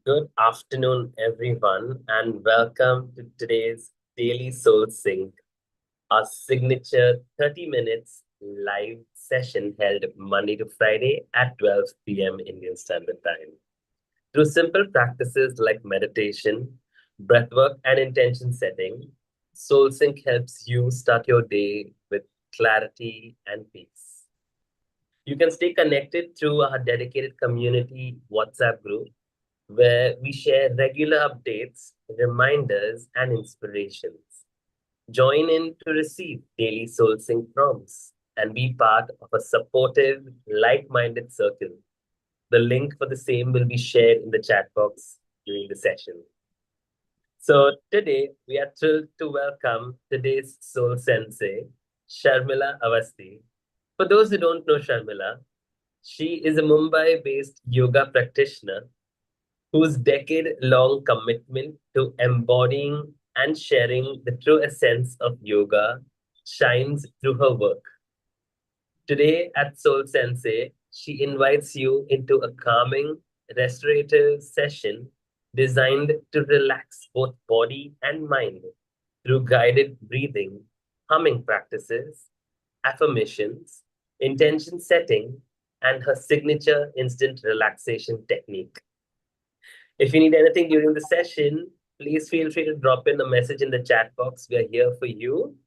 Good afternoon, everyone, and welcome to today's Daily Soul Sync, our signature 30 minutes live session held Monday to Friday at 12 p.m. Indian Standard Time. Through simple practices like meditation, breathwork, and intention setting, Soul Sync helps you start your day with clarity and peace. You can stay connected through our dedicated community WhatsApp group where we share regular updates, reminders, and inspirations. Join in to receive daily soul sync prompts and be part of a supportive, like minded circle. The link for the same will be shared in the chat box during the session. So, today we are thrilled to welcome today's Soul Sensei, Sharmila Avasti. For those who don't know Sharmila, she is a Mumbai based yoga practitioner whose decade long commitment to embodying and sharing the true essence of yoga shines through her work. Today at Soul Sensei, she invites you into a calming, restorative session designed to relax both body and mind through guided breathing, humming practices, affirmations, intention setting, and her signature instant relaxation technique. If you need anything during the session, please feel free to drop in a message in the chat box. We are here for you.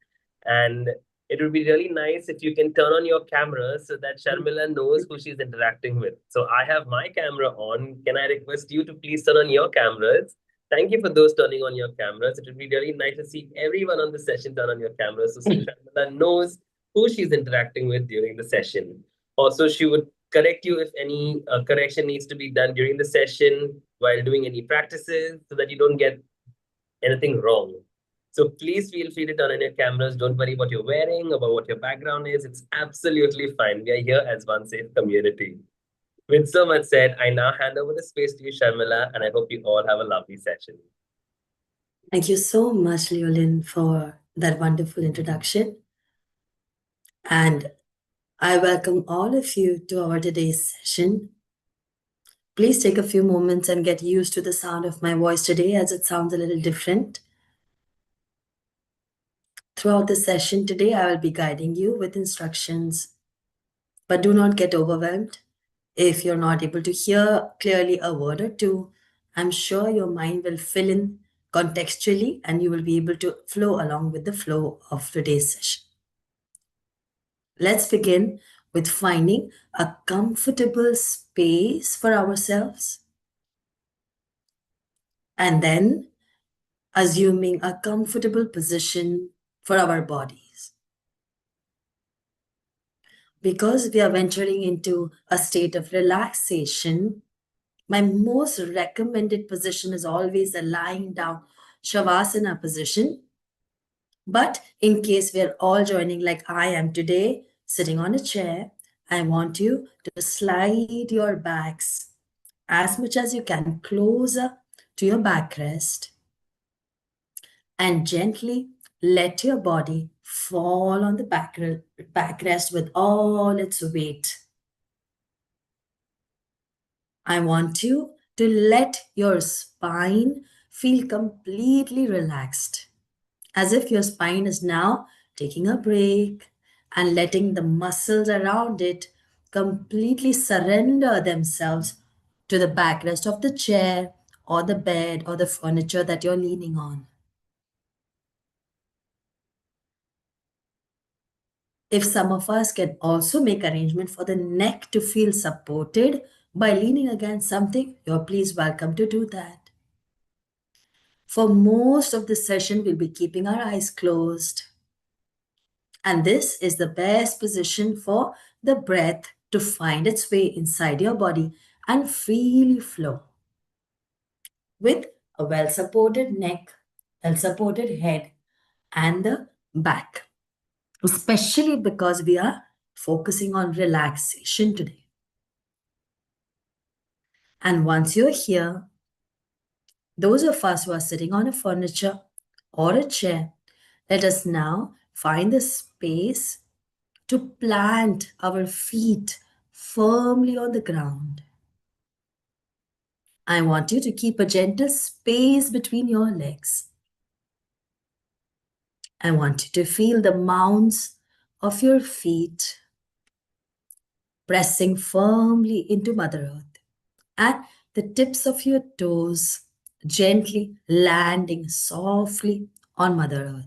And it would be really nice if you can turn on your camera so that Sharmila knows who she's interacting with. So I have my camera on. Can I request you to please turn on your cameras? Thank you for those turning on your cameras. It would be really nice to see everyone on the session turn on your cameras so Sharmila knows who she's interacting with during the session. Also, she would correct you if any correction needs to be done during the session while doing any practices so that you don't get anything wrong. So please feel free to turn on your cameras. Don't worry what you're wearing, about what your background is. It's absolutely fine. We are here as one safe community. With so much said, I now hand over the space to you, Sharmila, and I hope you all have a lovely session. Thank you so much, Leolin, for that wonderful introduction. And I welcome all of you to our today's session. Please take a few moments and get used to the sound of my voice today as it sounds a little different. Throughout the session today, I will be guiding you with instructions, but do not get overwhelmed. If you're not able to hear clearly a word or two, I'm sure your mind will fill in contextually and you will be able to flow along with the flow of today's session. Let's begin with finding a comfortable space for ourselves and then assuming a comfortable position for our bodies. Because we are venturing into a state of relaxation, my most recommended position is always a lying down Shavasana position. But in case we are all joining like I am today, sitting on a chair, I want you to slide your backs as much as you can closer to your backrest and gently let your body fall on the backrest with all its weight. I want you to let your spine feel completely relaxed, as if your spine is now taking a break and letting the muscles around it completely surrender themselves to the backrest of the chair or the bed or the furniture that you're leaning on. If some of us can also make arrangement for the neck to feel supported by leaning against something, you're please welcome to do that. For most of the session, we'll be keeping our eyes closed. And this is the best position for the breath to find its way inside your body and freely flow. With a well supported neck, well supported head, and the back, especially because we are focusing on relaxation today. And once you're here, those of us who are sitting on a furniture or a chair, let us now find the space to plant our feet firmly on the ground. I want you to keep a gentle space between your legs. I want you to feel the mounds of your feet pressing firmly into Mother Earth and the tips of your toes gently landing softly on Mother Earth.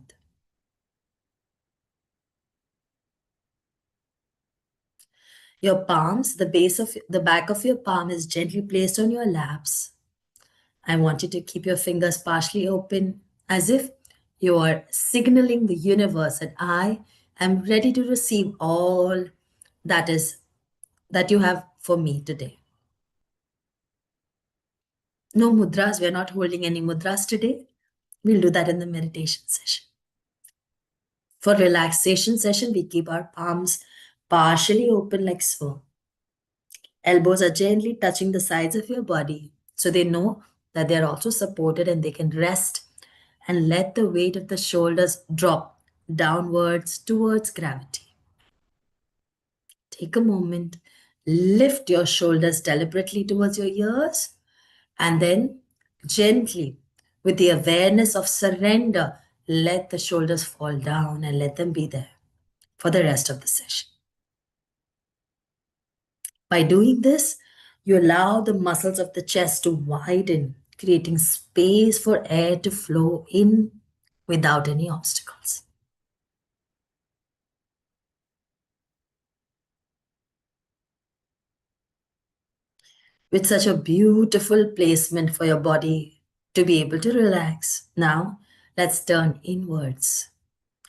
Your palms, the back of your palm is gently placed on your laps. I want you to keep your fingers partially open as if you are signaling the universe that I am ready to receive all that is that you have for me today. No mudras, we're not holding any mudras today. We'll do that in the meditation session. For relaxation session, we keep our palms partially open like so. Elbows are gently touching the sides of your body so they know that they're also supported and they can rest and let the weight of the shoulders drop downwards towards gravity. Take a moment, lift your shoulders deliberately towards your ears, and then gently, with the awareness of surrender, let the shoulders fall down and let them be there for the rest of the session. By doing this, you allow the muscles of the chest to widen, creating space for air to flow in without any obstacles. With such a beautiful placement for your body to be able to relax, now let's turn inwards.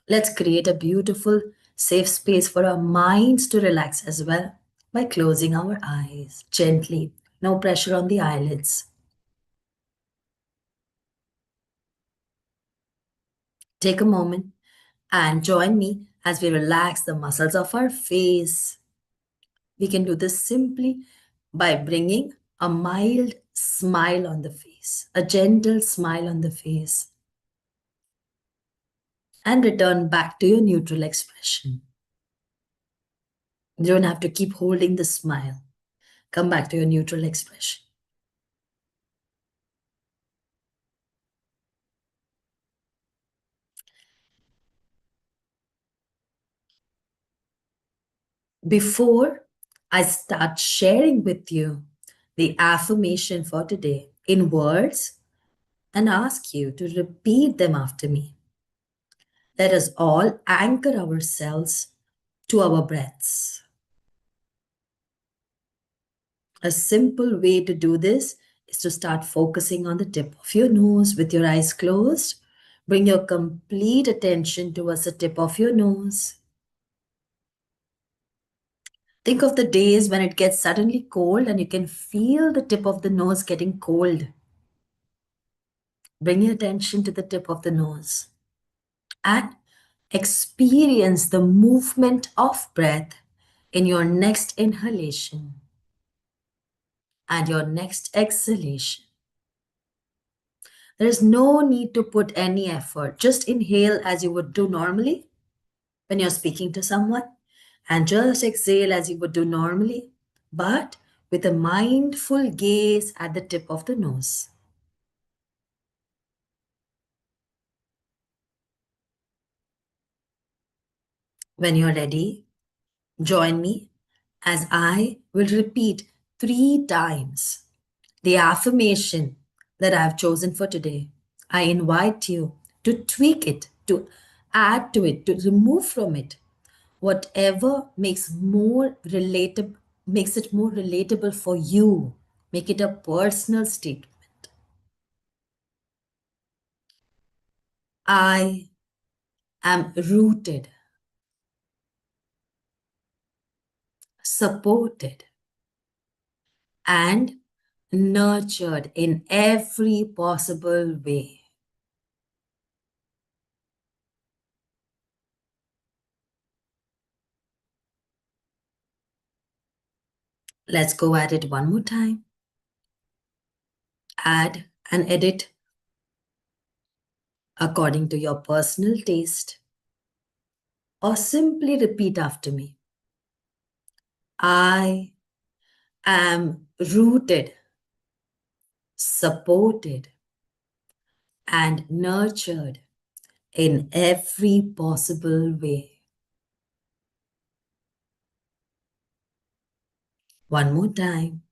Let's create a beautiful, safe space for our minds to relax as well by closing our eyes gently, no pressure on the eyelids. Take a moment and join me as we relax the muscles of our face. We can do this simply by bringing a mild smile on the face, a gentle smile on the face, and return back to your neutral expression. You don't have to keep holding the smile. Come back to your neutral expression. Before I start sharing with you the affirmation for today in words and ask you to repeat them after me, let us all anchor ourselves to our breaths. A simple way to do this is to start focusing on the tip of your nose with your eyes closed. Bring your complete attention towards the tip of your nose. Think of the days when it gets suddenly cold and you can feel the tip of the nose getting cold. Bring your attention to the tip of the nose and experience the movement of breath in your next inhalation and your next exhalation. There is no need to put any effort. Just inhale as you would do normally when you're speaking to someone, and just exhale as you would do normally, but with a mindful gaze at the tip of the nose. When you're ready, join me as I will repeat 3 times the affirmation that I have chosen for today. I invite you to tweak it, to add to it, to remove from it whatever makes it more relatable for you. Make it a personal statement. I am rooted, supported, and nurtured in every possible way. Let's go at it one more time. Add and edit according to your personal taste, or simply repeat after me. I am rooted, supported, and nurtured in every possible way. One more time,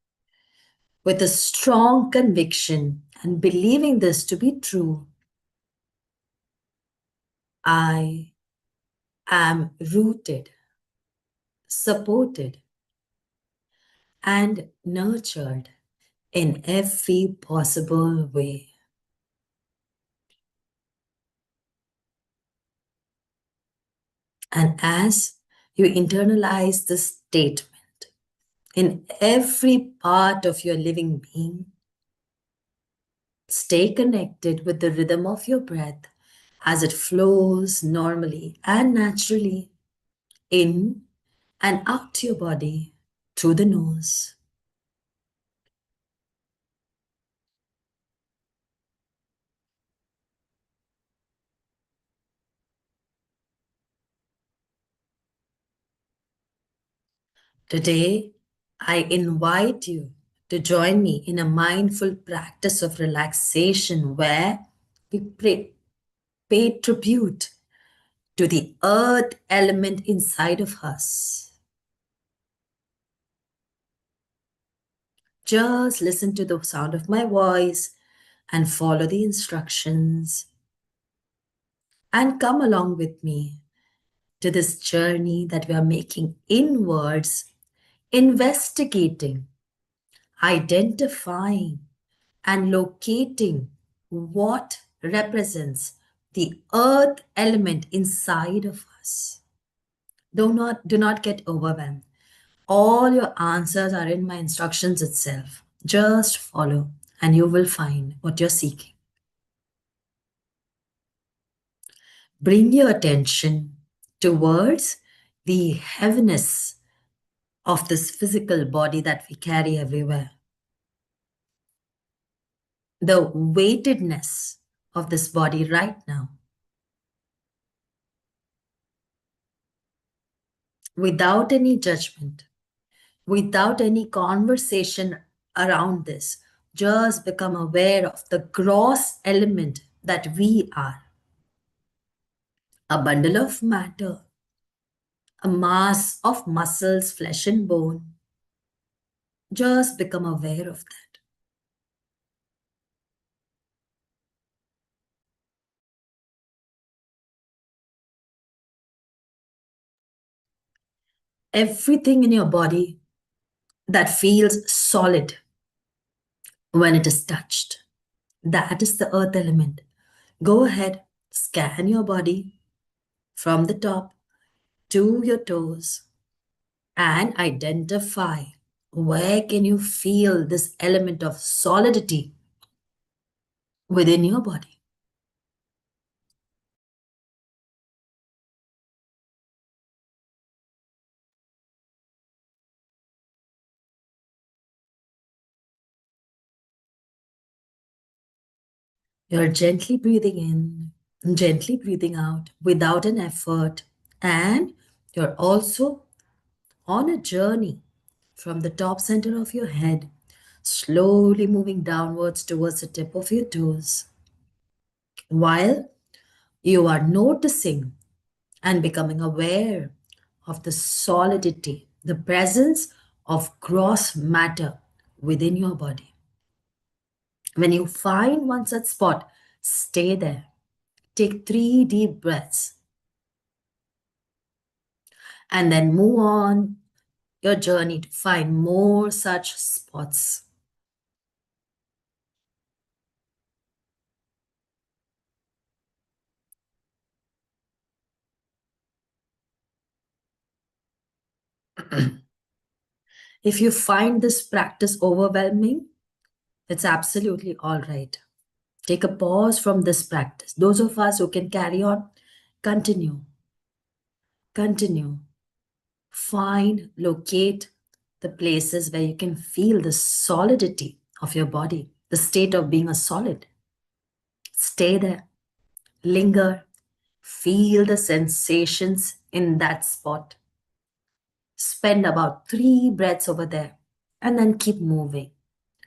with a strong conviction and believing this to be true, I am rooted, supported, and nurtured in every possible way. And as you internalize this statement in every part of your living being, stay connected with the rhythm of your breath as it flows normally and naturally in and out to your body through the nose. Today, I invite you to join me in a mindful practice of relaxation where we pay tribute to the earth element inside of us. Just listen to the sound of my voice and follow the instructions and come along with me to this journey that we are making inwards, investigating, identifying, and locating what represents the earth element inside of us. Do not get overwhelmed. All your answers are in my instructions itself. Just follow and you will find what you're seeking. Bring your attention towards the heaviness of this physical body that we carry everywhere. The weightedness of this body right now. Without any judgment, without any conversation around this, just become aware of the gross element that we are. A bundle of matter, a mass of muscles, flesh, and bone. Just become aware of that. Everything in your body that feels solid when it is touched, that is the earth element. Go ahead, scan your body from the top to your toes and identify where can you feel this element of solidity within your body. You're gently breathing in, gently breathing out without an effort, and you're also on a journey from the top center of your head, slowly moving downwards towards the tip of your toes, while you are noticing and becoming aware of the solidity, the presence of gross matter within your body. When you find one such spot, stay there. Take 3 deep breaths and then move on your journey to find more such spots. If you find this practice overwhelming, it's absolutely all right. Take a pause from this practice. Those of us who can carry on, continue. Continue. Find, locate the places where you can feel the solidity of your body, the state of being a solid. Stay there. Linger. Feel the sensations in that spot. Spend about 3 breaths over there and then keep moving.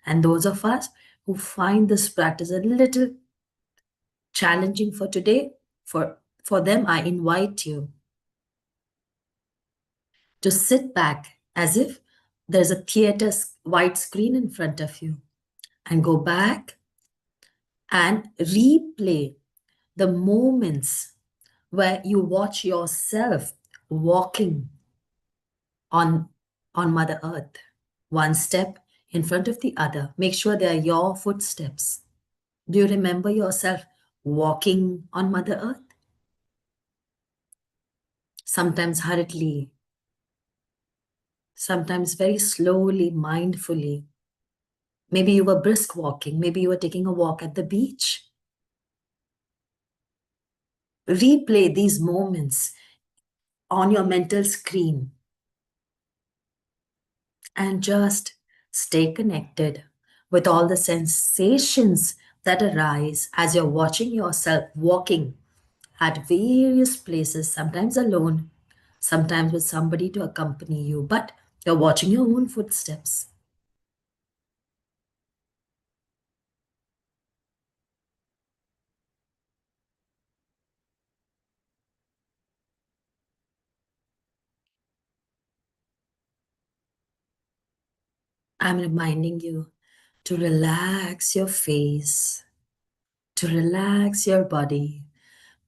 And those of us who find this practice a little challenging for today, for them, I invite you to sit back as if there's a theater white screen in front of you and go back and replay the moments where you watch yourself walking on, on Mother Earth, one step in front of the other. Make sure they are your footsteps. Do you remember yourself walking on Mother Earth? Sometimes hurriedly, sometimes very slowly, mindfully. Maybe you were brisk walking, maybe you were taking a walk at the beach. Replay these moments on your mental screen and just stay connected with all the sensations that arise as you're watching yourself walking at various places, sometimes alone, sometimes with somebody to accompany you, but you're watching your own footsteps. I'm reminding you to relax your face, to relax your body,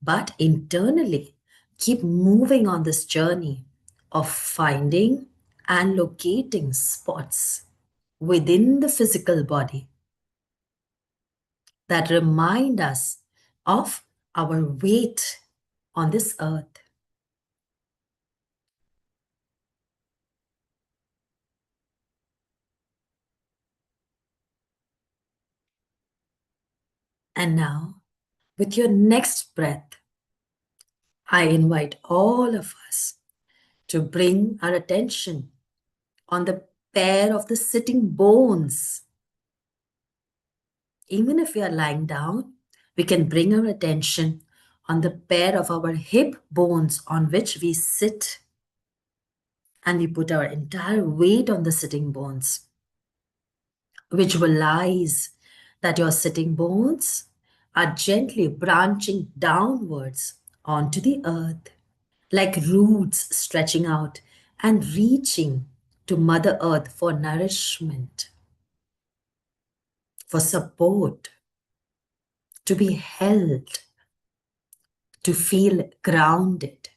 but internally keep moving on this journey of finding and locating spots within the physical body that remind us of our weight on this earth. And now, with your next breath, I invite all of us to bring our attention on the pair of the sitting bones. Even if we are lying down, we can bring our attention on the pair of our hip bones on which we sit. And we put our entire weight on the sitting bones. Visualize that your sitting bones are gently branching downwards onto the earth, like roots stretching out and reaching to Mother Earth for nourishment, for support, to be held, to feel grounded.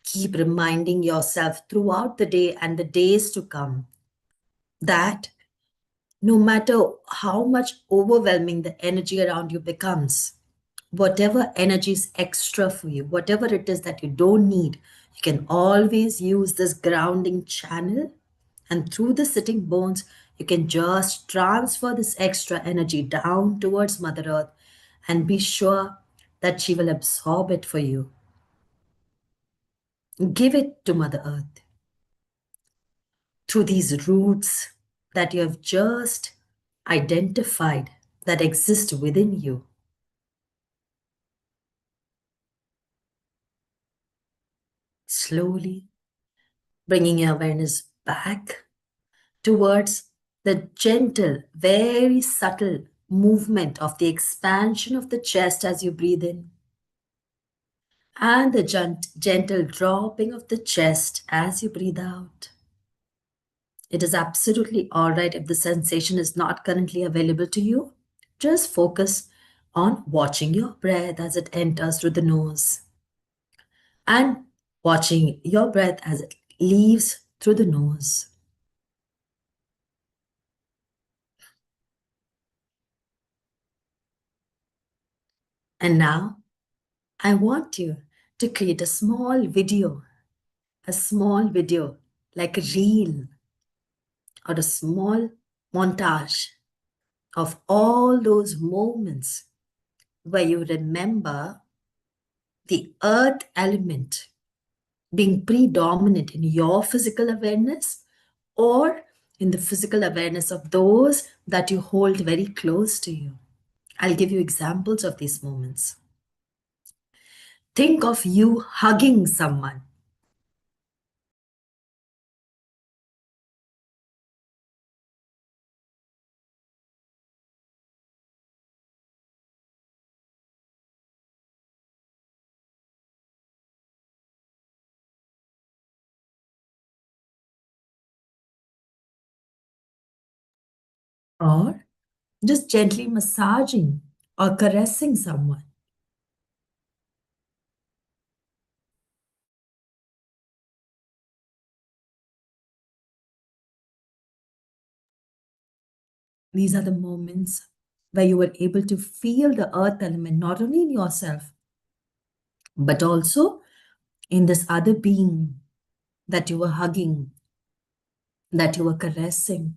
Keep reminding yourself throughout the day and the days to come that no matter how much overwhelming the energy around you becomes, whatever energy is extra for you, whatever it is that you don't need, you can always use this grounding channel. And through the sitting bones, you can just transfer this extra energy down towards Mother Earth and be sure that she will absorb it for you. Give it to Mother Earth through these roots that you have just identified that exist within you. Slowly bringing your awareness back towards the gentle, very subtle movement of the expansion of the chest as you breathe in, and the gentle dropping of the chest as you breathe out. It is absolutely all right if the sensation is not currently available to you. Just focus on watching your breath as it enters through the nose and watching your breath as it leaves through the nose. And now I want you to create a small video like a reel or a small montage of all those moments where you remember the earth element being predominant in your physical awareness or in the physical awareness of those that you hold very close to you. I'll give you examples of these moments. Think of you hugging someone. Or just gently massaging or caressing someone. These are the moments where you were able to feel the earth element not only in yourself, but also in this other being that you were hugging, that you were caressing.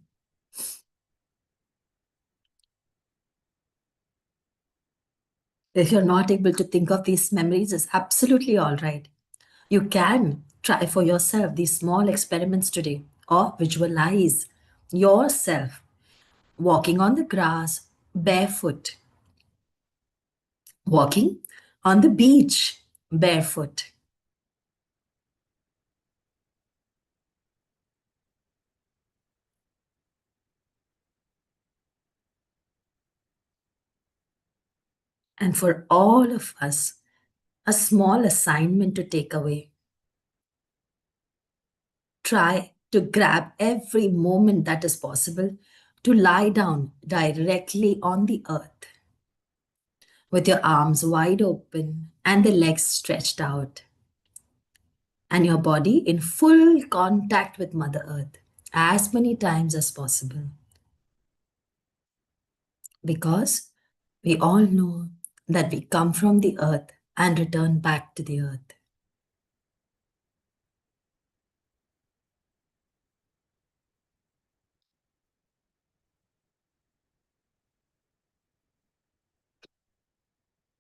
If you're not able to think of these memories, it's absolutely all right. You can try for yourself these small experiments today or visualize yourself walking on the grass barefoot, walking on the beach barefoot. And for all of us, a small assignment to take away. Try to grab every moment that is possible to lie down directly on the earth with your arms wide open and the legs stretched out and your body in full contact with Mother Earth as many times as possible. Because we all know that we come from the earth and return back to the earth.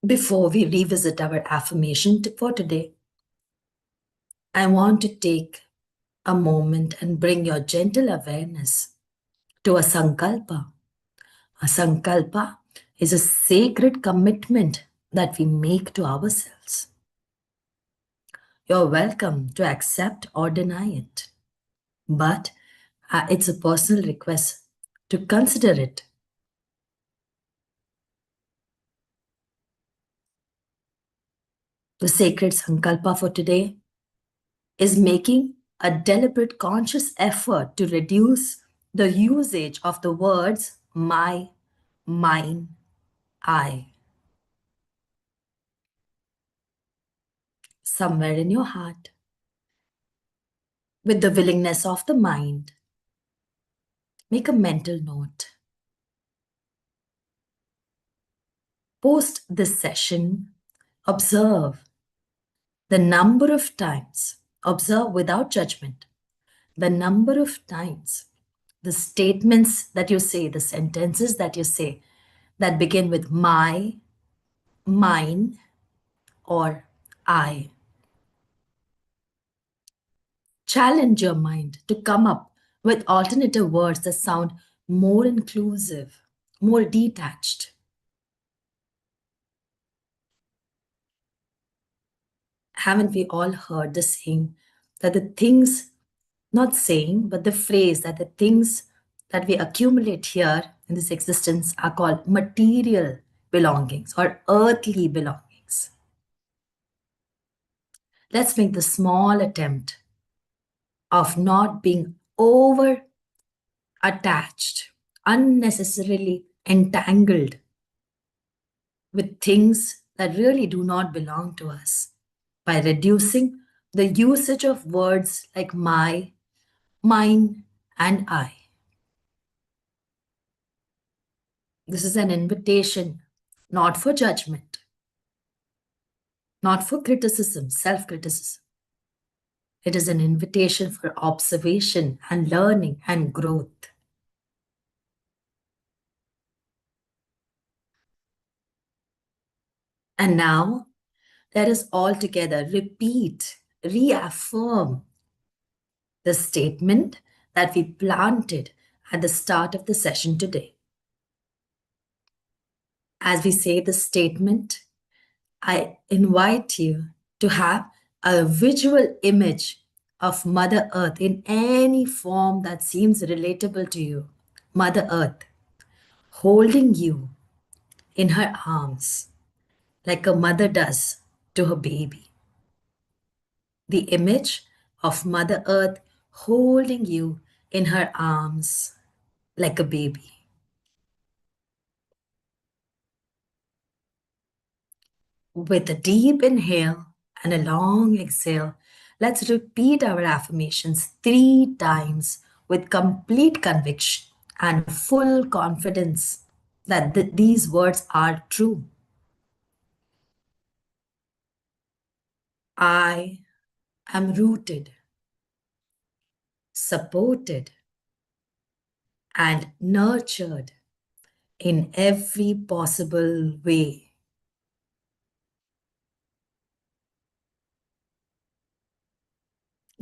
Before we revisit our affirmation for today, I want to take a moment and bring your gentle awareness to a sankalpa. A sankalpa is a sacred commitment that we make to ourselves. You're welcome to accept or deny it, but it's a personal request to consider it. The sacred sankalpa for today is making a deliberate conscious effort to reduce the usage of the words my, mine, I. Somewhere in your heart, with the willingness of the mind, make a mental note. Post this session, observe the number of times, observe without judgment, the number of times, the statements that you say, the sentences that you say that begin with my, mine, or I. Challenge your mind to come up with alternative words that sound more inclusive, more detached. Haven't we all heard the saying that the things, not saying, but the phrase that the things that we accumulate here in this existence are called material belongings or earthly belongings? Let's make the small attempt of not being over attached, unnecessarily entangled with things that really do not belong to us by reducing the usage of words like my, mine, and I. This is an invitation, not for judgment, not for criticism, self criticism. It is an invitation for observation and learning and growth. And now, let us all together repeat, reaffirm the statement that we planted at the start of the session today. As we say the statement, I invite you to have a visual image of Mother Earth in any form that seems relatable to you. Mother Earth holding you in her arms like a mother does to her baby. The image of Mother Earth holding you in her arms like a baby. With a deep inhale and a long exhale, let's repeat our affirmations 3 times with complete conviction and full confidence that these words are true. I am rooted, supported, and nurtured in every possible way.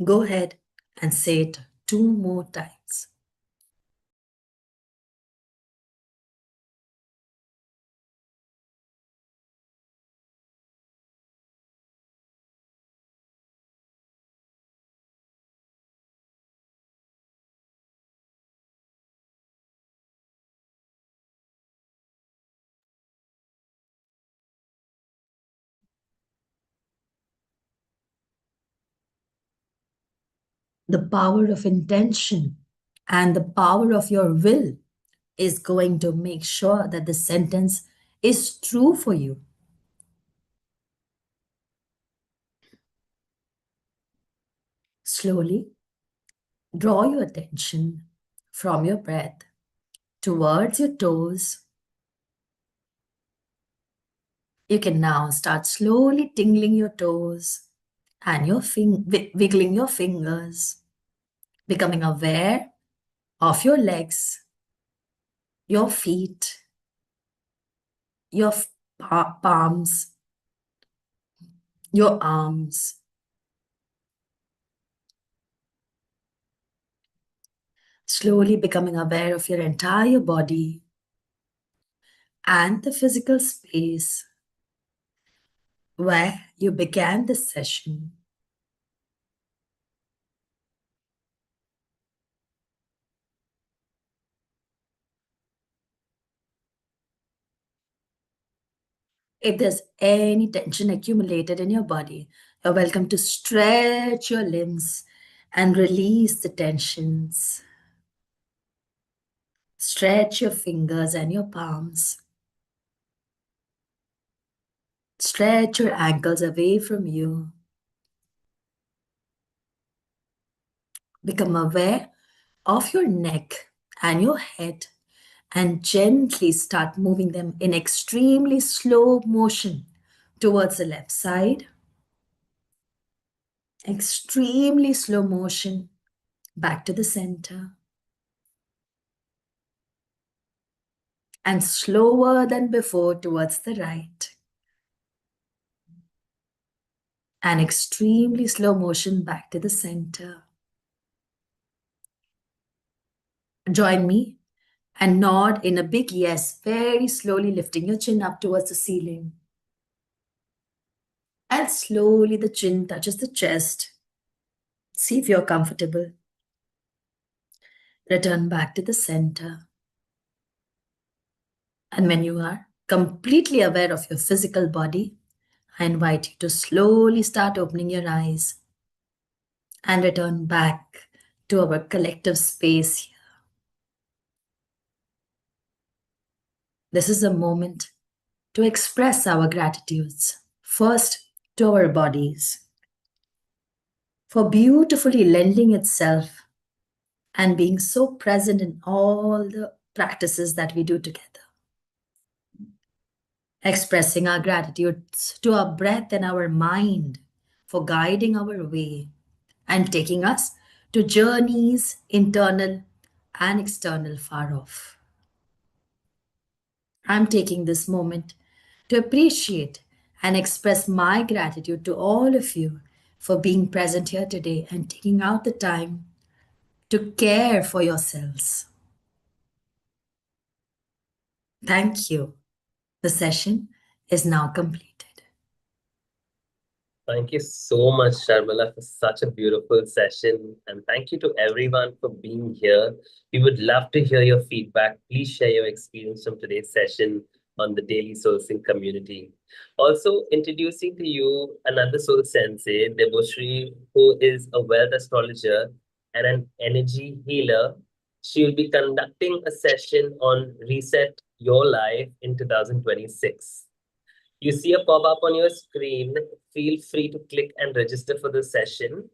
Go ahead and say it 2 more times. The power of intention and the power of your will is going to make sure that the sentence is true for you. Slowly draw your attention from your breath towards your toes. You can now start slowly tingling your toes and your wiggling your fingers, becoming aware of your legs, your feet, your palms, your arms. Slowly becoming aware of your entire body and the physical space where you began this session. If there's any tension accumulated in your body, you're welcome to stretch your limbs and release the tensions. Stretch your fingers and your palms. Stretch your ankles away from you. Become aware of your neck and your head and gently start moving them in extremely slow motion towards the left side. Extremely slow motion back to the center. And slower than before towards the right. And extremely slow motion back to the center. Join me and nod in a big yes, very slowly lifting your chin up towards the ceiling. And slowly the chin touches the chest. See if you're comfortable. Return back to the center. And when you are completely aware of your physical body, I invite you to slowly start opening your eyes and return back to our collective space here. This is a moment to express our gratitudes. First, to our bodies for beautifully lending itself and being so present in all the practices that we do together. Expressing our gratitudes to our breath and our mind for guiding our way and taking us to journeys, internal and external, far off. I'm taking this moment to appreciate and express my gratitude to all of you for being present here today and taking out the time to care for yourselves. Thank you. The session is now completed. Thank you so much, Sharmila, for such a beautiful session. And thank you to everyone for being here. We would love to hear your feedback. Please share your experience from today's session on the Daily Soul Sync community. Also, introducing to you another Soul Sensei, Deboshri, who is a wealth astrologer and an energy healer. She will be conducting a session on Reset Your Life in 2026. You see a pop-up on your screen. Feel free to click and register for the session.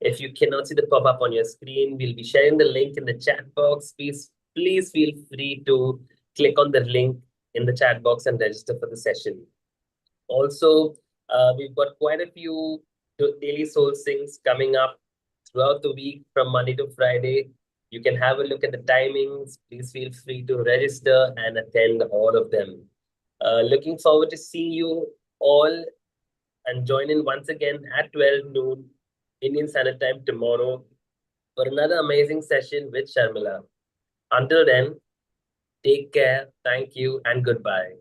If you cannot see the pop-up on your screen, we'll be sharing the link in the chat box. Please feel free to click on the link in the chat box and register for the session. Also, we've got quite a few daily soul syncs coming up throughout the week from Monday to Friday. You can have a look at the timings. Please feel free to register and attend all of them. Looking forward to seeing you all and join in once again at 12 noon Indian Standard Time tomorrow for another amazing session with Sharmila. Until then, take care, thank you, and goodbye.